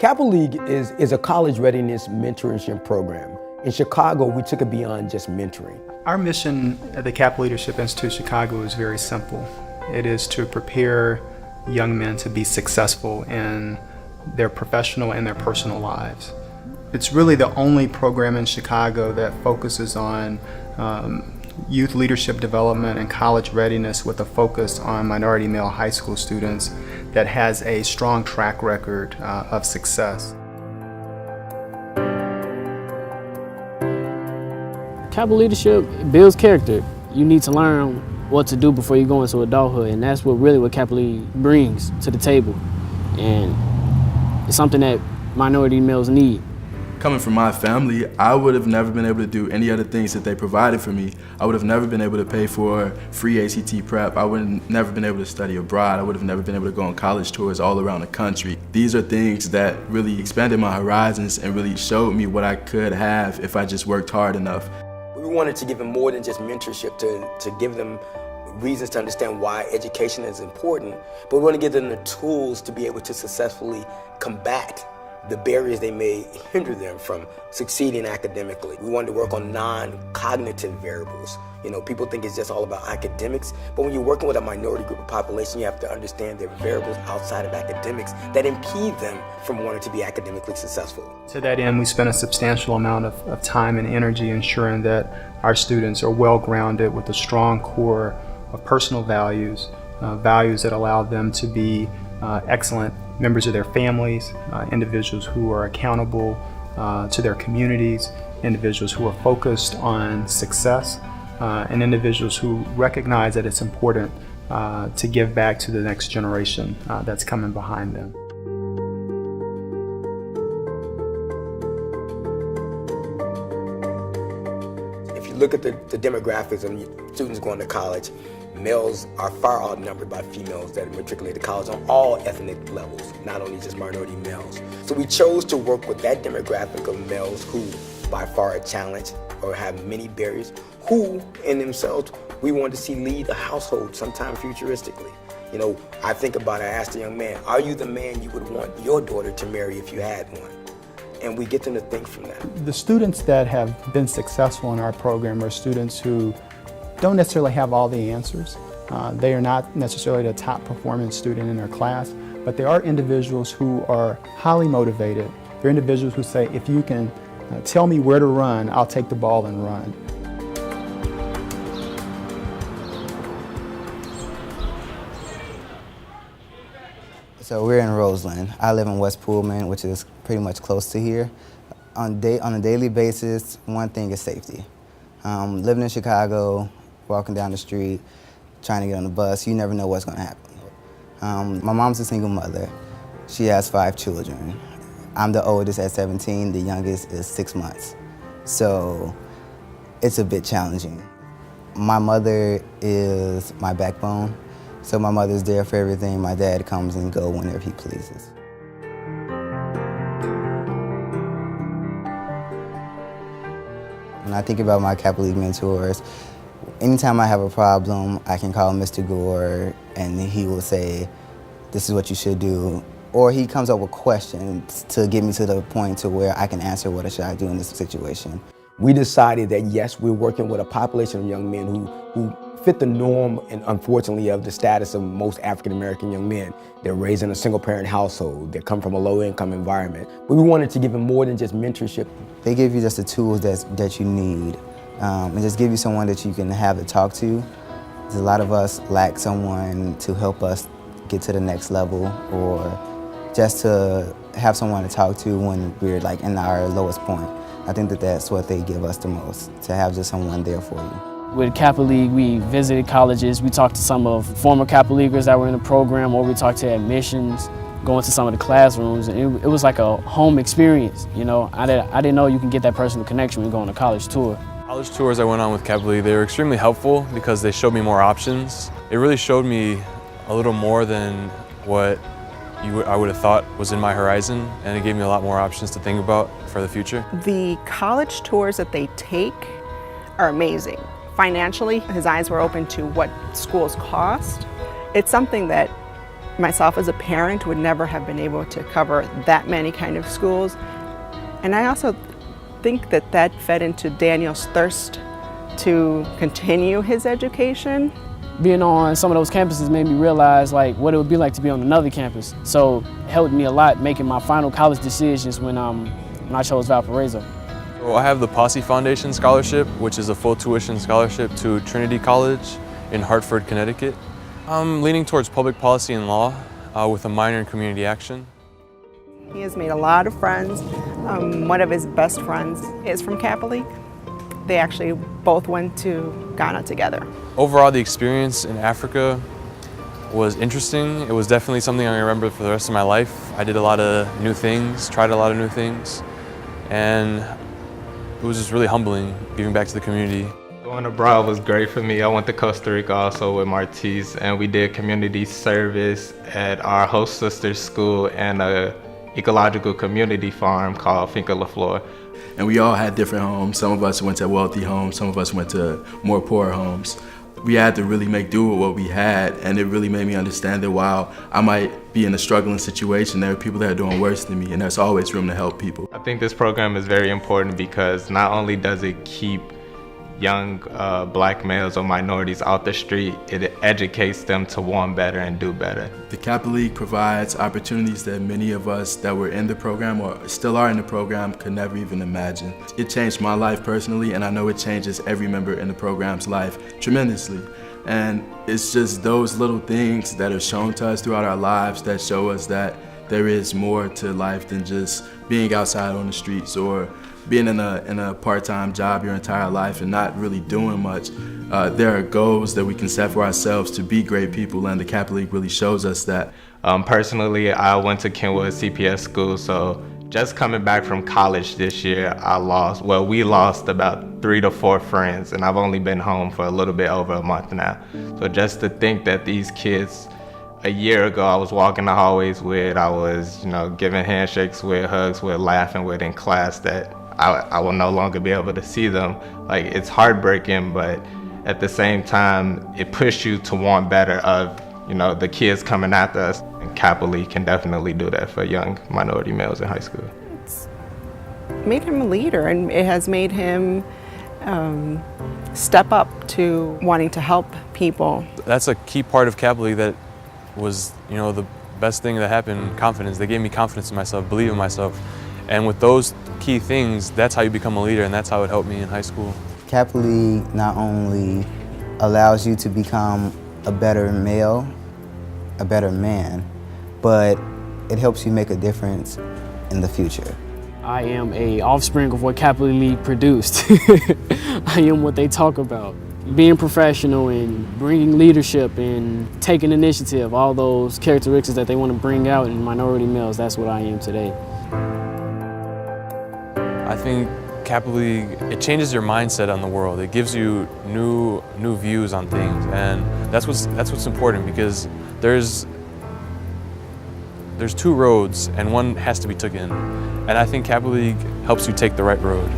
Kappa League is a college readiness mentorship program. In Chicago, we took it beyond just mentoring. Our mission at the Kappa Leadership Institute Chicago is very simple. It is to prepare young men to be successful in their professional and their personal lives. It's really the only program in Chicago that focuses on youth leadership development and college readiness with a focus on minority male high school students that has a strong track record of success. Kappa Leadership builds character. You need to learn what to do before you go into adulthood, and that's what Kappa League brings to the table. And it's something that minority males need. Coming from my family, I would have never been able to do any other things that they provided for me. I would have never been able to pay for free ACT prep. I would have never been able to study abroad. I would have never been able to go on college tours all around the country. These are things that really expanded my horizons and really showed me what I could have if I just worked hard enough. We wanted to give them more than just mentorship, to give them reasons to understand why education is important, but we want to give them the tools to be able to successfully combat the barriers they may hinder them from succeeding academically. We wanted to work on non-cognitive variables. You know, people think it's just all about academics, but when you're working with a minority group of population, you have to understand there are variables outside of academics that impede them from wanting to be academically successful. To that end, we spent a substantial amount of time and energy ensuring that our students are well-grounded with a strong core of personal values, values that allow them to be excellent members of their families, individuals who are accountable to their communities, individuals who are focused on success, and individuals who recognize that it's important to give back to the next generation that's coming behind them. If you look at the demographics of students going to college, males are far outnumbered by females that matriculate to college on all ethnic levels, not only just minority males. So we chose to work with that demographic of males who by far are challenged or have many barriers, who in themselves we want to see lead a household sometime futuristically. You know, I asked a young man, are you the man you would want your daughter to marry if you had one? And we get them to think from that. The students that have been successful in our program are students who don't necessarily have all the answers. They are not necessarily the top performing student in their class, but they are individuals who are highly motivated. They're individuals who say, if you can tell me where to run, I'll take the ball and run. So we're in Roseland. I live in West Pullman, which is pretty much close to here. On a daily basis, one thing is safety. Living in Chicago, walking down the street, trying to get on the bus, you never know what's going to happen. My mom's a single mother. She has 5 children. I'm the oldest at 17, the youngest is 6 months. So it's a bit challenging. My mother is my backbone, so my mother's there for everything. My dad comes and goes whenever he pleases. When I think about my Kappa League mentors, anytime I have a problem, I can call Mr. Gore and he will say, this is what you should do. Or he comes up with questions to get me to the point to where I can answer what should I do in this situation. We decided that yes, we're working with a population of young men who fit the norm, and unfortunately, of the status of most African-American young men. They're raised in a single-parent household. They come from a low-income environment. But we wanted to give them more than just mentorship. They give you just the tools that you need, and just give you someone that you can have to talk to. There's a lot of us lack someone to help us get to the next level, or just to have someone to talk to when we're like in our lowest point. I think that's what they give us the most, to have just someone there for you. With Kappa League, we visited colleges. We talked to some of former Kappa Leaguers that were in the program, or we talked to admissions, going to some of the classrooms, and it was like a home experience. You know, I didn't know you can get that personal connection when you go on a college tour. College tours I went on with Kappa League, they were extremely helpful because they showed me more options. It really showed me a little more than what I would have thought was in my horizon, and it gave me a lot more options to think about for the future. The college tours that they take are amazing. Financially, his eyes were open to what schools cost. It's something that myself as a parent would never have been able to cover that many kind of schools. And I also think that that fed into Daniel's thirst to continue his education. Being on some of those campuses made me realize like what it would be like to be on another campus. So it helped me a lot making my final college decisions when I chose Valparaiso. So I have the Posse Foundation Scholarship, which is a full tuition scholarship to Trinity College in Hartford, Connecticut. I'm leaning towards public policy and law with a minor in community action. He has made a lot of friends. One of his best friends is from Kappa League. They actually both went to Ghana together. Overall, the experience in Africa was interesting. It was definitely something I remember for the rest of my life. I did a lot of new things, tried a lot of new things, and it was just really humbling giving back to the community. Going abroad was great for me. I went to Costa Rica also with Martise, and we did community service at our host sister's school and a ecological community farm called Finca La Flor. And we all had different homes. Some of us went to wealthy homes, some of us went to more poor homes. We had to really make do with what we had, and it really made me understand that while I might be in a struggling situation, there are people that are doing worse than me, and there's always room to help people. I think this program is very important because not only does it keep young black males or minorities out the street, it educates them to want better and do better. The Kappa League provides opportunities that many of us that were in the program or still are in the program could never even imagine. It changed my life personally, and I know it changes every member in the program's life tremendously. And it's just those little things that are shown to us throughout our lives that show us that there is more to life than just being outside on the streets or being in a part-time job your entire life and not really doing much. There are goals that we can set for ourselves to be great people, and the Kappa League really shows us that. Personally, I went to Kenwood CPS school, so just coming back from college this year, we lost about 3 to 4 friends, and I've only been home for a little bit over a month now. So just to think that these kids, a year ago I was walking the hallways with, I was giving handshakes with, hugs with, laughing with in class, that I will no longer be able to see them. Like, it's heartbreaking, but at the same time, it pushed you to want better of, the kids coming after us. And Kappa League can definitely do that for young minority males in high school. It's made him a leader, and it has made him step up to wanting to help people. That's a key part of Kappa League that was, the best thing that happened, confidence. They gave me confidence in myself, believe in myself. And with those key things, that's how you become a leader, and that's how it helped me in high school. Kappa League not only allows you to become a better male, a better man, but it helps you make a difference in the future. I am a offspring of what Kappa League produced. I am what they talk about. Being professional and bringing leadership and taking initiative, all those characteristics that they want to bring out in minority males, that's what I am today. I think Kappa League, it changes your mindset on the world. It gives you new views on things, and that's what's important, because there's 2 roads and one has to be taken. And I think Kappa League helps you take the right road.